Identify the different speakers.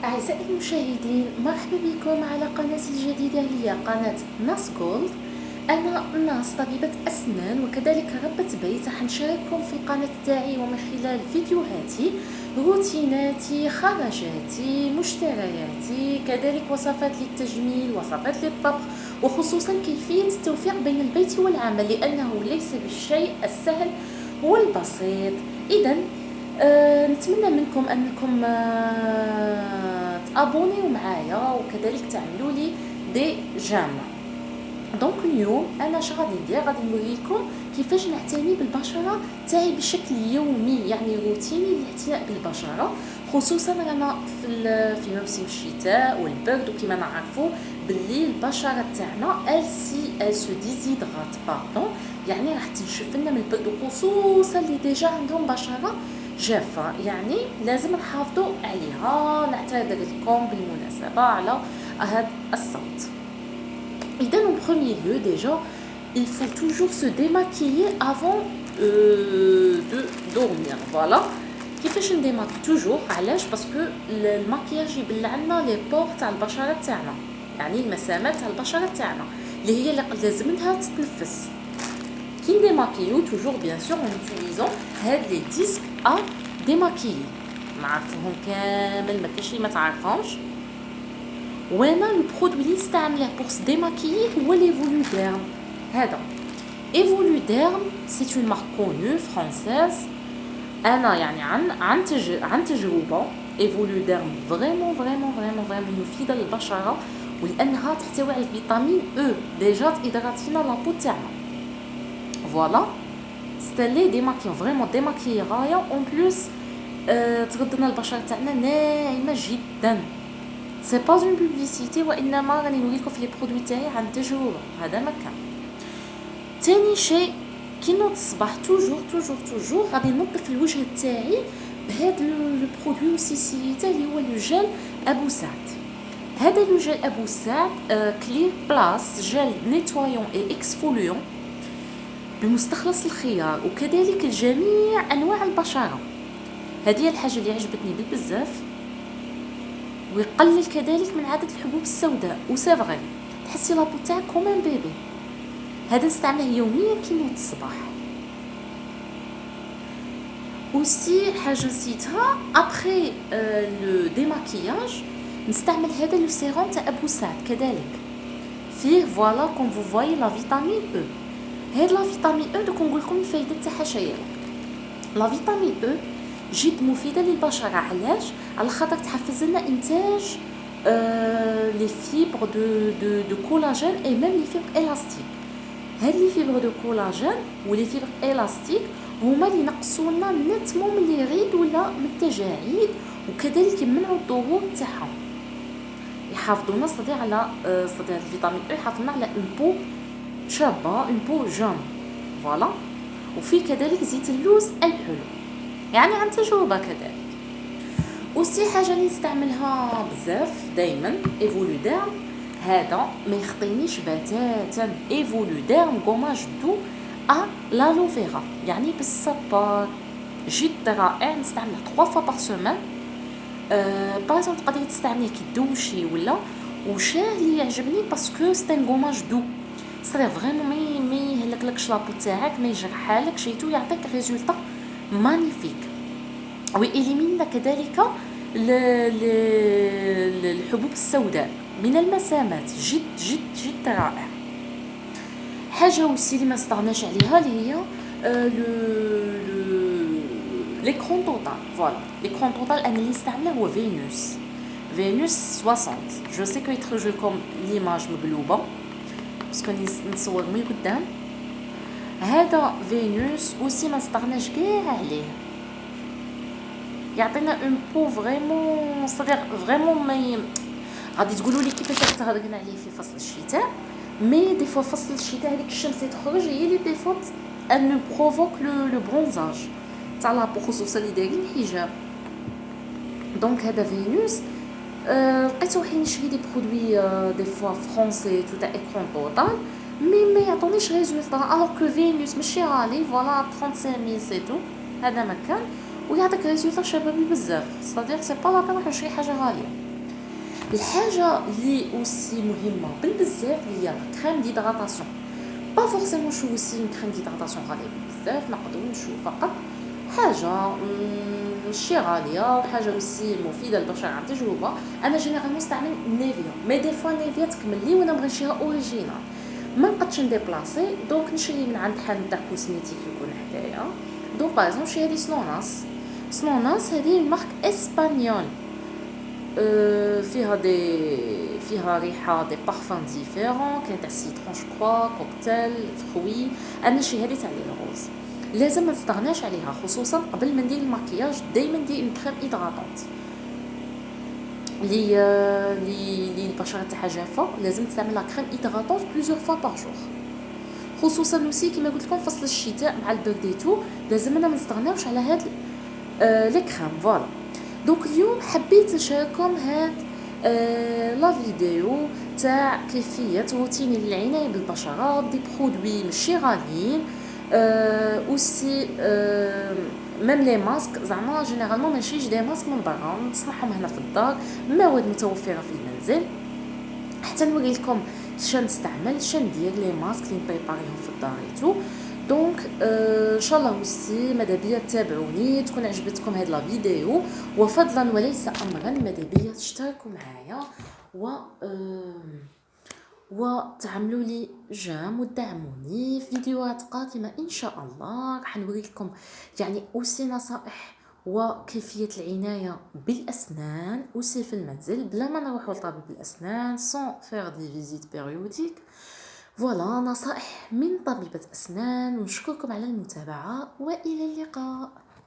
Speaker 1: أعزائي المشاهدين، مرحبا بكم على قناتي الجديدة، هي قناة ناس جولد. أنا ناس طبيبة أسنان وكذلك ربة بيت. حنشارككم في القناة تاعي ومن خلال فيديوهاتي روتيناتي، خرجاتي، مشترياتي، كذلك وصفات للتجميل، وصفات للطبخ، وخصوصا كيفية التوفيق بين البيت والعمل، لأنه ليس بالشيء السهل والبسيط. إذا نتمنى منكم انكم تابونيو معايا وكذلك تعملوا لي دي جام. دونك اليوم انا اش غادي ندير، غادي نوريكم كيفاش نعتني بالبشره تاعي بشكل يومي، يعني روتيني للاعتناء بالبشره، خصوصا رانا في موسم الشتاء والبرد، وكما نعرفوا باللي البشره تاعنا ال سو ديزيدرات باردون، يعني راح تنشف لنا من البرد، وخصوصا اللي ديجا عندهم بشره جافة، يعني لازم نحافظوا عليها. نعتذر لكم بالمناسبة على هذا الصوت. إذا au premier lieu déjà il faut toujours se démaquiller avant de dormir. voilà. كيفاش نديماكي توجور؟ علاش؟ باسكو الماكياج يبلع لنا لي بور تاع البشره تاعنا، يعني المسامات تاع البشره تاعنا اللي هي اللي لازم لها تتنفس. كي نديماكيو توجور بيان سور اون utilisant هاد لي ديسك ا ديماكيي، نعرفوهم كامل، ما كاينش اللي ما تعرفهمش. وانا لو برودوي اللي نستعمله بور سي ديماكيي هو ليفولوديرم. هذا ايفولوديرم سي اون مارك كونو فرانسيز. انا يعني عن تجربه، ايفولوديرم فريمون فريمون فريمون فريمون مفيده للبشره، ولانها تحتوي على الفيتامين او ديجا تيدراتينا لابو تاعنا. فوالا ستالي ديماكيون فريمون ديماكيي غايه، اون بلوس تغدنا البشره تاعنا ناعمه جدا. سي با اون بوبليسيتي، وانما راني نوريكم في لي برودوي تاعي عن تجربه. هذا مكان. تاني شيء، كي نوض الصباح توجور توجور توجور غادي ننظف الوجه تاعي بهذا لو برودوي سيسيته اللي هو لو جيل ابو سعد. هذا لو جيل ابو سعد كلير بلاس جيل نيتوايون اي اكسفوليون بمستخلص الخيار، وكذلك جميع انواع البشره. هذه الحاجه اللي عجبتني بزاف، ويقلل كذلك من عدد الحبوب السوداء. وسي فغي تحسي لابو تاعك كومون بيبي. هذا نستعمله يوميا كي نوض الصباح. وسي حاجه نسيتها، ابخي لو ديماكياج نستعمل هذا لو سيروم تاع ابو سعد كذلك، فيه فوالا كوم فو فواي لا فيتامين او. هاد لا فيتامين او دوك نقول لكم الفايده تاعها شنو. لا فيتامين او جد مفيده للبشره. علاش؟ على خاطر تحفز لنا انتاج لي فيبر دو كولاجين اي ميم لي فيبر الاستيك. هاد لي فيبر دو كولاجين ولي فيبر الاستيك هما اللي ينقصوا لنا نتمو من لي غيد ولا من التجاعيد، وكذلك يمنعوا الظهور تاعهم، يحافظونا صديق على صديق الفيتامين او، يحافظنا على اون بو شابه، اون بو جون. فوالا. وفي كذلك زيت اللوز الحلو، يعني عن تجربه كذلك. وسي حاجه اللي نستعملها بزاف دائما، ايفولوديرم. هذا ما يخطينيش بتاتا، ايفولوديرم غوماج دو ا لالوفيرا، يعني بالصبار، جد رائع. نستعمله 3 فوا بار سيمين. باغ تقدري تستعمليه كي دوشي ولا. وشاه اللي يعجبني باسكو سي ان غوماج دو، صري فريمون ما يهلكلكش لابو تاعك، ما يجرحها لك شيتو، يعطيك ريزولطا مانيفيك. ويليمينا كذلك الحبوب السوداء من المسامات. جد جد جد رائع. حاجه وسي اللي ما استغناش عليها اللي هي ليكرون توتال. فوالا ليكرون توتال انا اللي نستعمله هو فينوس 60. جو سي كو يتخرج لكم ليماج مقلوبه باسكو نصور من القدام. هذا فينوس وسي ما استغناش كاع عليه، يعطينا اون بو فريمون صديق فريمون. ما غادي تقولوا لي كيفاش تهضرنا عليه في فصل الشتاء، مي دي فوا فصل الشتاء هذيك الشمس تخرج هي اللي دي فوا ان بروفوك لو برونزاج تاع لابو، خصوصا اللي دايرين حجاب. دونك هذا فينوس لقيت روحي نشري دي برودوي دي فوا فرونسي تو تاع اكرون توتال، مي ما يعطونيش ريزولطا، الوغ كو فينوس ماشي غالي. فوالا 35000 سي تو، هذا مكان ويعطيك ريزولطا شبابي بزاف. صديق سي با لا بين نروح نشري حاجه غاليه. الحاجه اللي اوسي مهمه بالبزاف هي كريم ديدغاطاسيون. با فورسيمون شو اوسي كريم ديدغاطاسيون غاليه بزاف، نقدروا نشوف فقط حاجه ماشي غاليه وحاجه اوسي مفيده للبشره عن تجربه. انا جينيرالمون نستعمل نيفيا، مي دي فوا نيفيا تكمل لي وانا بغي نشريها اوريجينال، ما نقدش نديبلاسي، دونك نشري من عند حانوت تاع كوسميتيك يكون حدايا. دونك باغ اكزومبل نشري هذه سنوناس. سنوناس هذه مارك اسبانيول، فيها ريحه دي بارفان ديفيرون، كاين تاع سيترون جو كوا، كوكتيل، فروي. انا نشري هذه تاع لي روز، لازم ما نستغناش عليها، خصوصا قبل ما ندير المكياج دائما ندير اون كريم هيدراتونت لي البشره تاعها جافه، لازم تستعمل كريم هيدراتونت بليزيور فوا بار جور، خصوصا نسي كيما قلت لكم فصل الشتاء مع البرديتو لازم ما نستغناوش على هاد لي كريم. فوالا دونك اليوم حبيت نشارككم هاد لا فيديو تاع كيفيه روتيني للعنايه بالبشره بدي برودوي ماشي غاليين. اوسي ميم لي ماسك زعما جينيرالمون ما نشريش دي ماسك من برا، نصنعهم هنا في الدار، مواد متوفره في المنزل، حتى نوري لكم شنو نستعمل شنو ندير لي ماسك اللي نبريباريهم في الدار ايتو. دونك ان شاء الله وسي ماذا بيا تتابعوني، تكون عجبتكم هاد لا فيديو، وفضلا وليس امرا ماذا بيا تشتركوا معايا وتعملوا لي جام وتدعموني في فيديوهات قادمه ان شاء الله. راح نوري لكم يعني اوسي نصائح وكيفيه العنايه بالاسنان اوسي في المنزل بلا ما نروحوا لطبيب الاسنان سون فير دي فيزيت بيريوديك. فوالا نصائح من طبيبه اسنان، ونشكركم على المتابعه والى اللقاء.